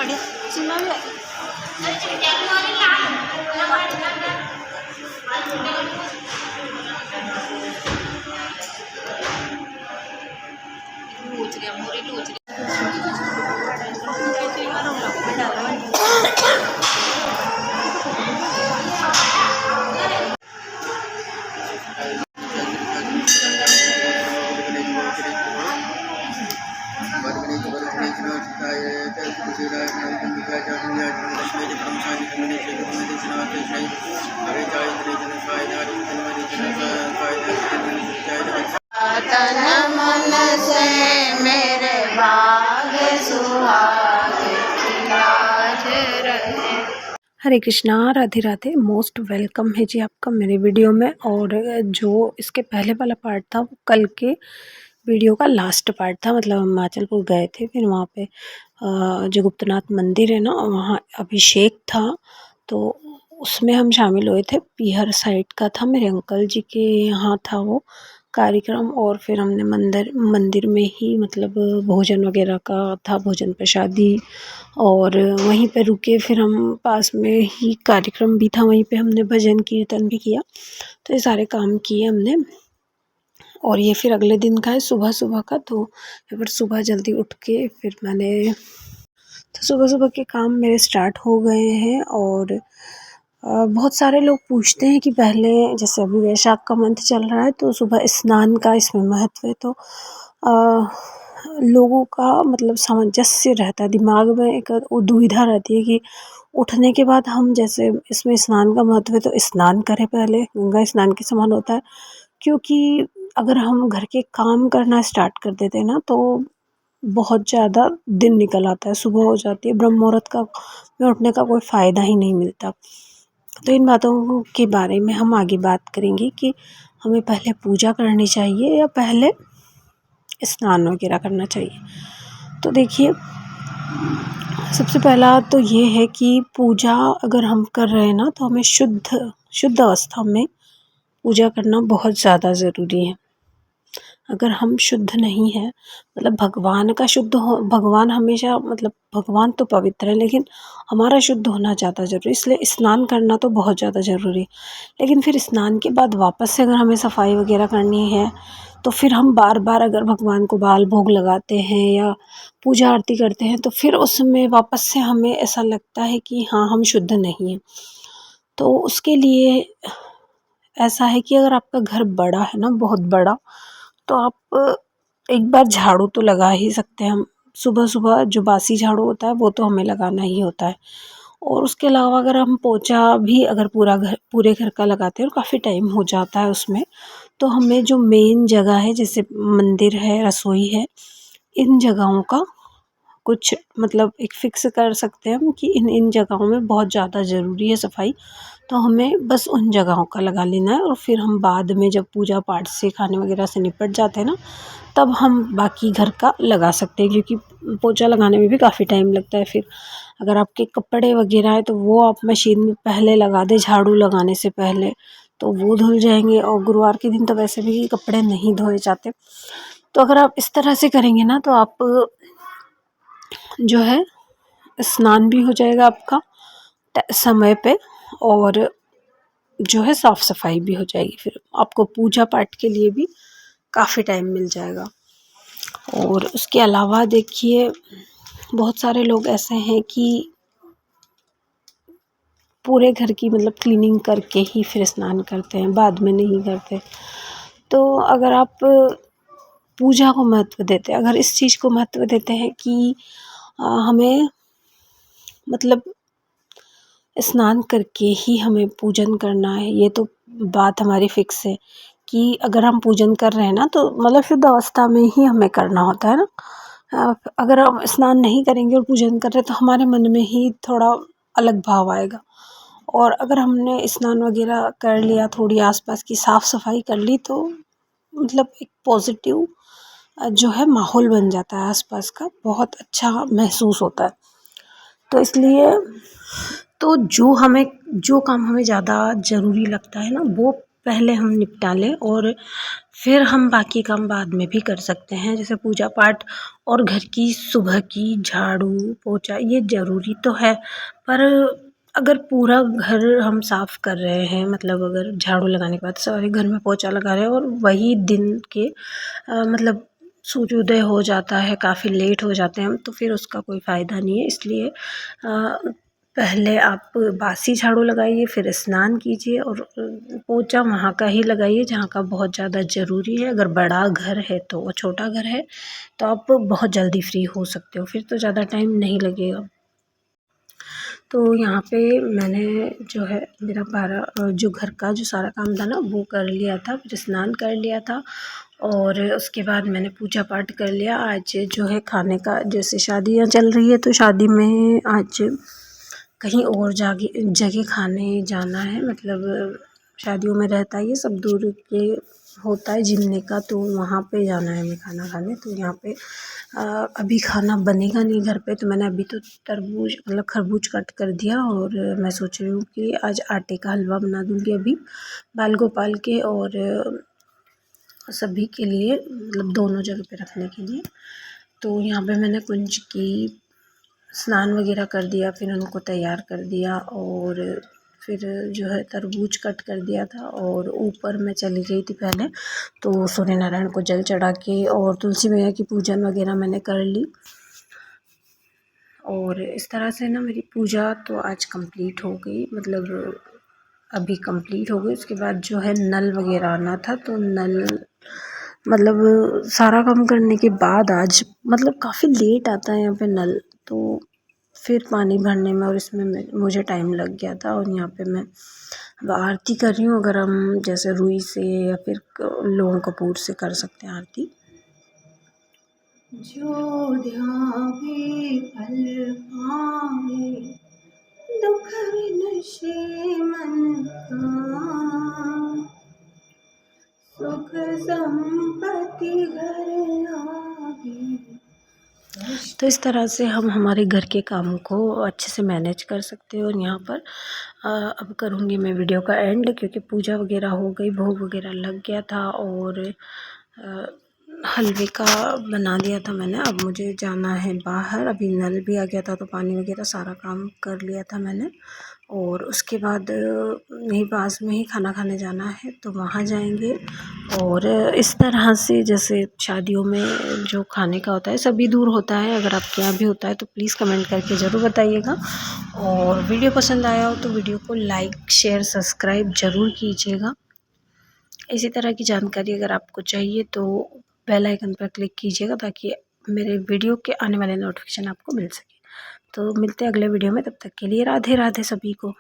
बढ़िया सुनना भी तन मन से मेरे बाग सुहागे आज रहे। हरे कृष्णा, राधे राधे। मोस्ट वेलकम है जी आपका मेरे वीडियो में। और जो इसके पहले वाला पार्ट था वो कल के वीडियो का लास्ट पार्ट था। मतलब हम हिमाचलपुर गए थे, फिर वहाँ पे जो गुप्तनाथ मंदिर है ना, वहाँ अभिषेक था, तो उसमें हम शामिल हुए थे। पीहर साइड का था, मेरे अंकल जी के यहाँ था वो कार्यक्रम। और फिर हमने मंदिर में ही मतलब भोजन वगैरह का था, भोजन प्रसादी, और वहीं पे रुके। फिर हम पास में ही कार्यक्रम भी था, वहीं पे हमने भजन कीर्तन भी किया। तो ये सारे काम किए हमने। और ये फिर अगले दिन का है, सुबह सुबह का। तो फिर सुबह जल्दी उठ के फिर मैंने, तो सुबह सुबह के काम मेरे स्टार्ट हो गए हैं। और बहुत सारे लोग पूछते हैं कि पहले, जैसे अभी वैशाख का मंथ चल रहा है तो सुबह स्नान का इसमें महत्व है। तो लोगों का मतलब सामंजस्य रहता है, दिमाग में एक दुविधा रहती है कि उठने के बाद हम, जैसे इसमें स्नान का महत्व है तो स्नान करें पहले, गंगा स्नान के समान होता है। क्योंकि अगर हम घर के काम करना स्टार्ट कर देते हैं ना, तो बहुत ज़्यादा दिन निकल आता है, सुबह हो जाती है, ब्रह्म मुहूर्त का में उठने का कोई फ़ायदा ही नहीं मिलता। तो इन बातों के बारे में हम आगे बात करेंगे कि हमें पहले पूजा करनी चाहिए या पहले स्नान वगैरह करना चाहिए। तो देखिए, सबसे पहला तो ये है कि पूजा अगर हम कर रहे हैं ना, तो हमें शुद्ध अवस्था में पूजा करना बहुत ज़्यादा ज़रूरी है। अगर हम शुद्ध नहीं हैं, मतलब भगवान का शुद्ध हो, भगवान हमेशा, मतलब भगवान तो पवित्र है, लेकिन हमारा शुद्ध होना ज़्यादा ज़रूरी है। इसलिए स्नान करना तो बहुत ज़्यादा ज़रूरी है। लेकिन फिर स्नान के बाद वापस से अगर हमें सफाई वगैरह करनी है, तो फिर हम बार बार अगर भगवान को बाल भोग लगाते हैं या पूजा आरती करते हैं, तो फिर उसमें वापस से हमें ऐसा लगता है कि हाँ, हम शुद्ध नहीं हैं। तो उसके लिए ऐसा है कि अगर आपका घर बड़ा है ना, बहुत बड़ा, तो आप एक बार झाड़ू तो लगा ही सकते हैं। हम सुबह सुबह जो बासी झाड़ू होता है वो तो हमें लगाना ही होता है। और उसके अलावा अगर हम पोंछा भी अगर पूरे घर का लगाते हैं और काफ़ी टाइम हो जाता है उसमें, तो हमें जो मेन जगह है, जैसे मंदिर है, रसोई है, इन जगहों का कुछ मतलब एक फ़िक्स कर सकते हैं हम कि इन जगहों में बहुत ज़्यादा ज़रूरी है सफाई। तो हमें बस उन जगहों का लगा लेना है। और फिर हम बाद में जब पूजा पाठ से, खाने वगैरह से निपट जाते हैं ना, तब हम बाकी घर का लगा सकते हैं, क्योंकि पोंछा लगाने में भी काफ़ी टाइम लगता है। फिर अगर आपके कपड़े वगैरह हैं तो वो आप मशीन में पहले लगा दें, झाड़ू लगाने से पहले, तो वो धुल जाएंगे। और गुरुवार के दिन तो वैसे भी कपड़े नहीं धोए जाते। तो अगर आप इस तरह से करेंगे ना, तो आप जो है स्नान भी हो जाएगा आपका समय पे, और जो है साफ़ सफाई भी हो जाएगी। फिर आपको पूजा पाठ के लिए भी काफ़ी टाइम मिल जाएगा। और उसके अलावा देखिए, बहुत सारे लोग ऐसे हैं कि पूरे घर की मतलब क्लीनिंग करके ही फिर स्नान करते हैं, बाद में नहीं करते। तो अगर आप पूजा को महत्व देते हैं, अगर इस चीज़ को महत्व देते हैं कि हमें मतलब स्नान करके ही हमें पूजन करना है, ये तो बात हमारी फ़िक्स है कि अगर हम पूजन कर रहे हैं ना, तो मतलब शुद्ध अवस्था में ही हमें करना होता है ना। अगर हम स्नान नहीं करेंगे और पूजन कर रहे हैं, तो हमारे मन में ही थोड़ा अलग भाव आएगा। और अगर हमने स्नान वगैरह कर लिया, थोड़ी आसपास की साफ़ सफाई कर ली, तो मतलब एक पॉजिटिव जो है माहौल बन जाता है आसपास का, बहुत अच्छा महसूस होता है। तो इसलिए तो जो काम हमें ज़्यादा ज़रूरी लगता है ना, वो पहले हम निपटा लें और फिर हम बाकी काम बाद में भी कर सकते हैं, जैसे पूजा पाठ और घर की सुबह की झाड़ू पोछा ये ज़रूरी तो है। पर अगर पूरा घर हम साफ़ कर रहे हैं, मतलब अगर झाड़ू लगाने के बाद सारे घर में पोछा लगा रहे हैं और वही दिन के मतलब सूर्योदय हो जाता है, काफ़ी लेट हो जाते हैं हम, तो फिर उसका कोई फ़ायदा नहीं है। इसलिए पहले आप बासी झाड़ू लगाइए, फिर स्नान कीजिए और पोछा वहाँ का ही लगाइए जहाँ का बहुत ज़्यादा ज़रूरी है। अगर बड़ा घर है तो, और छोटा घर है तो आप बहुत जल्दी फ्री हो सकते हो, फिर तो ज़्यादा टाइम नहीं लगेगा। तो यहाँ पे मैंने जो है मेरा जो घर का जो सारा काम था ना वो कर लिया था, फिर स्नान कर लिया था और उसके बाद मैंने पूजा पाठ कर लिया। आज जो है खाने का, जैसे शादियाँ चल रही है तो शादी में आज कहीं और जगह खाने जाना है, मतलब शादियों में रहता है ये सब दूर के होता है जिमने का, तो वहाँ पे जाना है हमें खाना खाने। तो यहाँ पे अभी खाना बनेगा नहीं घर पे, तो मैंने अभी तो तरबूज मतलब खरबूज कट कर दिया और मैं सोच रही हूँ कि आज आटे का हलवा बना दूँगी अभी बाल गोपाल के और सभी के लिए, मतलब दोनों जगह पे रखने के लिए। तो यहाँ पे मैंने कुंज की स्नान वगैरह कर दिया, फिर उनको तैयार कर दिया और फिर जो है तरबूज कट कर दिया था और ऊपर मैं चली गई थी पहले, तो सूर्य नारायण को जल चढ़ा के और तुलसी मैया की पूजन वगैरह मैंने कर ली। और इस तरह से ना मेरी पूजा तो आज कंप्लीट हो गई, मतलब अभी कंप्लीट हो गई। उसके बाद जो है नल वगैरह आना था, तो नल मतलब सारा काम करने के बाद आज मतलब काफ़ी लेट आता है यहाँ पे नल, तो फिर पानी भरने में और इसमें मुझे टाइम लग गया था। और यहाँ पे मैं अब आरती कर रही हूँ, अगर हम जैसे रुई से या फिर लौंग कपूर से कर सकते हैं आरती। जो ध्यावे फल पावे, दुख विनशे मन का, सुख संपत्ति घर आवे। तो इस तरह से हम हमारे घर के काम को अच्छे से मैनेज कर सकते हैं। और यहाँ पर अब करूँगी मैं वीडियो का एंड, क्योंकि पूजा वगैरह हो गई, भोग वगैरह लग गया था और हलवे का बना लिया था मैंने। अब मुझे जाना है बाहर, अभी नल भी आ गया था तो पानी वगैरह सारा काम कर लिया था मैंने। और उसके बाद यहीं पास में ही खाना खाने जाना है, तो वहाँ जाएंगे। और इस तरह से जैसे शादियों में जो खाने का होता है सभी दूर होता है, अगर आपके यहाँ भी होता है तो प्लीज़ कमेंट करके ज़रूर बताइएगा। और वीडियो पसंद आया हो तो वीडियो को लाइक शेयर सब्सक्राइब ज़रूर कीजिएगा। इसी तरह की जानकारी अगर आपको चाहिए तो बेल आइकन पर क्लिक कीजिएगा, ताकि मेरे वीडियो के आने वाले नोटिफिकेशन आपको मिल सके। तो मिलते हैं अगले वीडियो में, तब तक के लिए राधे राधे सभी को।